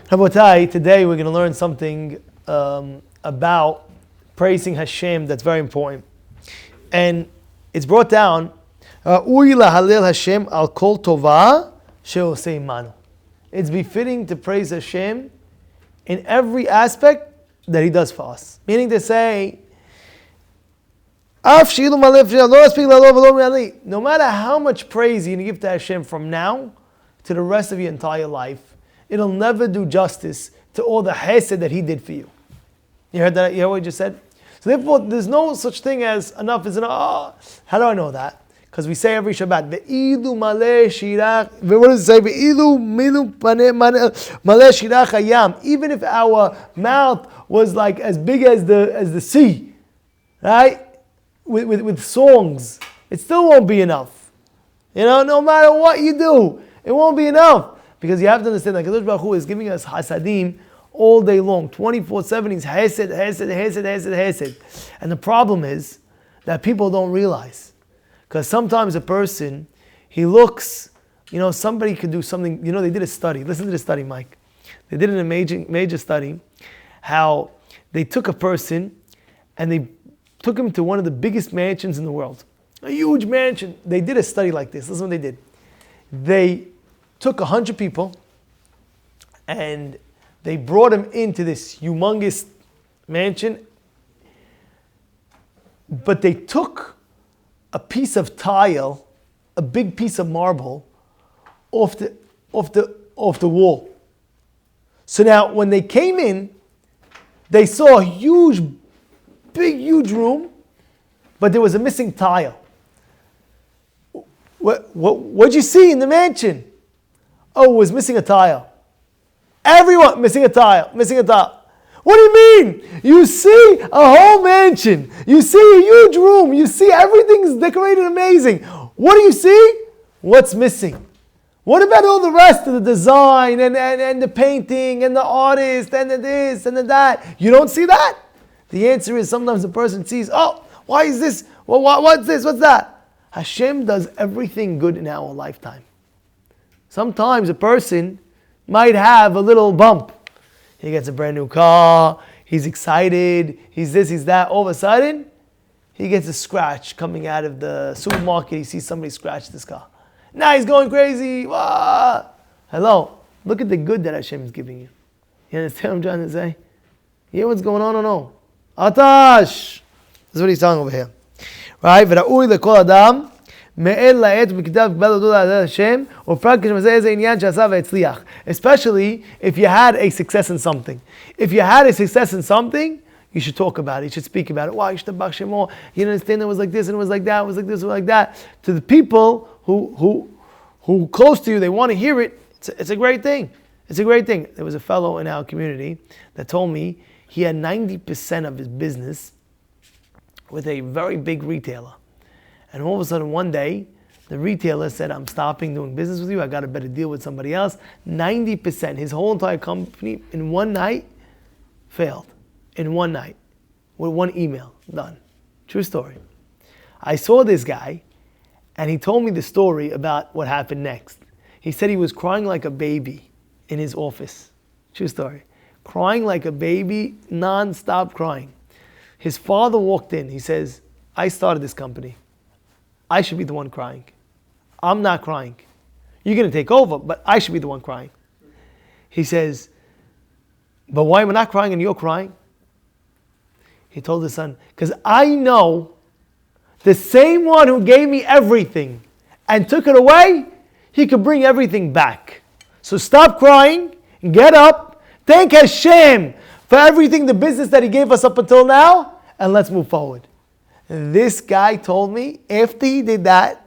Rabotai, today we're going to learn something about praising Hashem that's very important. And it's brought down, Ui lahalel Hashem al kol tova she'osei manu. It's befitting to praise Hashem in every aspect that He does for us. Meaning to say, no matter how much praise you're going to give to Hashem from now to the rest of your entire life, it'll never do justice to all the chesed that He did for you. You heard that? You heard what I just said? So therefore, there's no such thing as enough is enough. Oh, how do I know that? Because we say every Shabbat, Ve'idu maleh shirach. What does it say? Ve'idu milu maleh shirach hayam. Even if our mouth was like as big as the sea, right? With songs, it still won't be enough. No matter what you do, it won't be enough. Because you have to understand that Kadosh Baruch Hu is giving us hasadim all day long, 24/7. He's hesed. And the problem is that people don't realize. Because sometimes a person, he looks, somebody could do something. They did a study. Listen to the study, Mike. They did a major study, how they took a person and they took him to one of the biggest mansions in the world. A huge mansion. They did a study like this. Listen what they did. They took 100 people and they brought them into this humongous mansion, but they took a piece of tile, a big piece of marble, off the wall. So now when they came in, they saw a huge room, but there was a missing tile. What'd you see in the mansion? Oh, it was missing a tile. Everyone missing a tile. What do you mean? You see a whole mansion. You see a huge room. You see everything's decorated amazing. What do you see? What's missing? What about all the rest of the design and the painting and the artist and the this and the that? You don't see that? The answer is sometimes a person sees, oh, why is this? Well, what's this? What's that? Hashem does everything good in our lifetime. Sometimes a person might have a little bump. He gets a brand new car, he's excited, he's this, he's that. All of a sudden, he gets a scratch coming out of the supermarket. He sees somebody scratch this car. Now he's going crazy. Wah! Hello, look at the good that Hashem is giving you. You understand what I'm trying to say? You hear what's going on or no? Atash! This is what he's telling over here. Right? וראוי לכל אדם מעל לעת ובכתב קבל להודות על השם ופרט כשמזה איזה עניין שעשה והצליח. Especially if you had a success in something. If you had a success in something, you should talk about it. You should speak about it. Wow, you should have Shemo. You understand it was like this and it was like that. It was like this and like that. To the people who close to you, they want to hear it. It's a great thing. It's a great thing. There was a fellow in our community that told me he had 90% of his business with a very big retailer. And all of a sudden one day, the retailer said, I'm stopping doing business with you. I got a better deal with somebody else. 90%, his whole entire company in one night failed. In one night. With one email. Done. True story. I saw this guy and he told me the story about what happened next. He said he was crying like a baby in his office. True story. Crying like a baby, non-stop crying. His father walked in. He says, I started this company. I should be the one crying. I'm not crying. You're going to take over, but I should be the one crying. He says, but why am I not crying and you're crying? He told his son, because I know the same one who gave me everything and took it away, he could bring everything back. So stop crying, get up, thank Hashem for everything, the business that He gave us up until now, and let's move forward. And this guy told me, after he did that,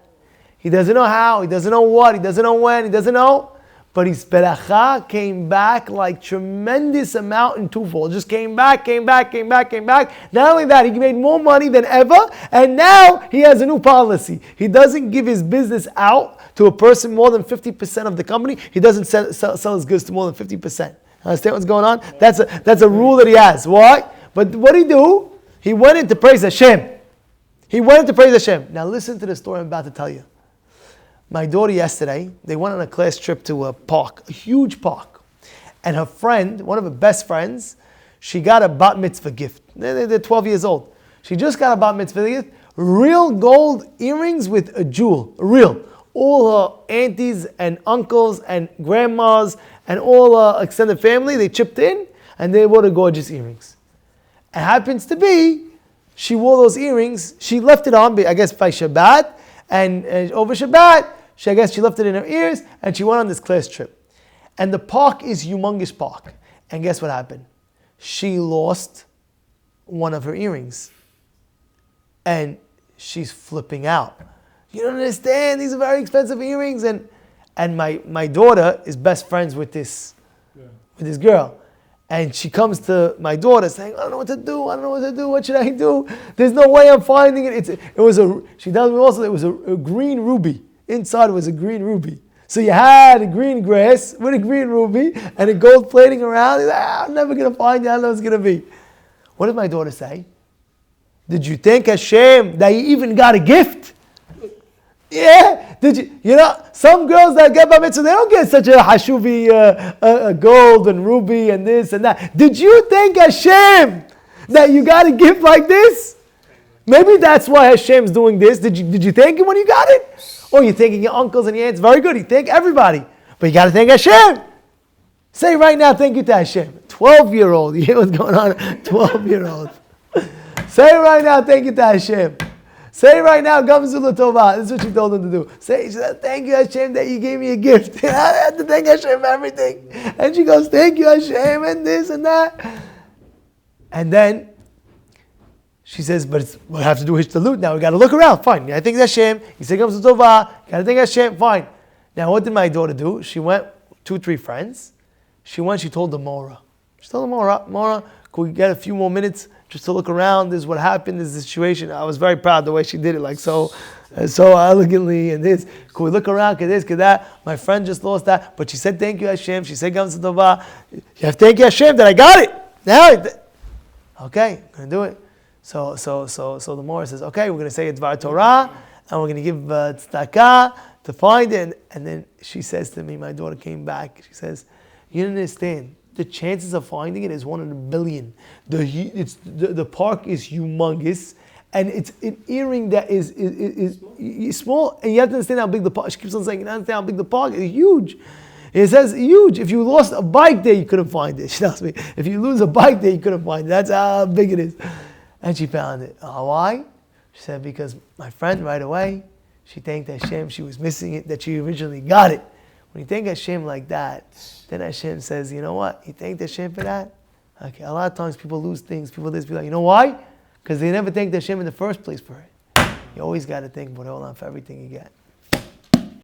he doesn't know how, he doesn't know what, he doesn't know when, he doesn't know, but his beracha came back like tremendous amount in twofold. Just came back. Not only that, he made more money than ever, and now he has a new policy. He doesn't give his business out to a person more than 50% of the company. He doesn't sell his goods to more than 50%. Understand what's going on? That's a rule that he has. Why? But what did he do? He went in to praise Hashem. Now listen to the story I'm about to tell you. My daughter yesterday, they went on a class trip to a park, a huge park. And her friend, one of her best friends, she got a bat mitzvah gift. They're 12 years old. She just got a bat mitzvah gift. Real gold earrings with a jewel. Real. All her aunties and uncles and grandmas and all her extended family, they chipped in and they wore the gorgeous earrings. It happens to be, she wore those earrings. She left it on, I guess, by Shabbat. And over Shabbat, I guess she left it in her ears and she went on this class trip. And the park is humongous park. And guess what happened? She lost one of her earrings. And she's flipping out. You don't understand, these are very expensive earrings. And my daughter is best friends with this girl. And she comes to my daughter saying, I don't know what to do, what should I do? There's no way I'm finding it. She tells me also it was a green ruby. Inside was a green ruby. So you had a green grass with a green ruby and a gold plating around. He's like, I'm never going to find you, I don't know what it's going to be. What did my daughter say? Did you thank Hashem that you even got a gift? Yeah. Did you? You know, some girls that get bar mitzvah, they don't get such a hashuvi, gold and ruby and this and that. Did you thank Hashem that you got a gift like this? Maybe that's why Hashem's doing this. Did you thank Him when you got it? Or you're thanking your uncles and your aunts? Very good. You thank everybody, but you got to thank Hashem. Say right now, thank you to Hashem. 12-year-old. You hear what's going on? 12-year-old. Say right now, thank you to Hashem. Say right now, Gamzu L'Tovah. This is what she told him to do. Say, she said, thank you Hashem that you gave me a gift. I had to thank Hashem for everything. And she goes, thank you Hashem and this and that. And then she says, but we have to do Hishtalut now. We got to look around. Fine. I think Hashem. You say Gamzu L'Tovah. Got to thank Hashem. Fine. Now what did my daughter do? She went, 2-3 friends. She told the Mora. She told the Mora, could we get a few more minutes just to look around? This is what happened, this is the situation. I was very proud the way she did it, like so elegantly and this. Could we look around, could this, could that? My friend just lost that, but she said thank you Hashem. She said Gamzu L'Tovah. You have to thank you Hashem that I got it. Now, okay, I'm going to do it. So the Mora says, okay, we're going to say it's Dvar Torah, and we're going to give tzedakah to find it. And then she says to me, my daughter came back, she says, you don't understand. The chances of finding it is 1 in a billion. The park is humongous, and it's an earring that is small, and you have to understand how big the park. She keeps on saying, you don't understand how big the park is. Huge. It says huge. If you lost a bike there, you couldn't find it. She tells me, if you lose a bike there, you couldn't find it. That's how big it is. And she found it. Why? She said, because my friend right away, she thanked Hashem. She was missing it, that she originally got it. When you thank Hashem like that, then Hashem says, you know what? You thanked Hashem for that? Okay, a lot of times people lose things, people this, you know why? Because they never thanked Hashem in the first place for it. You always got to thank Borei Olam for everything you get.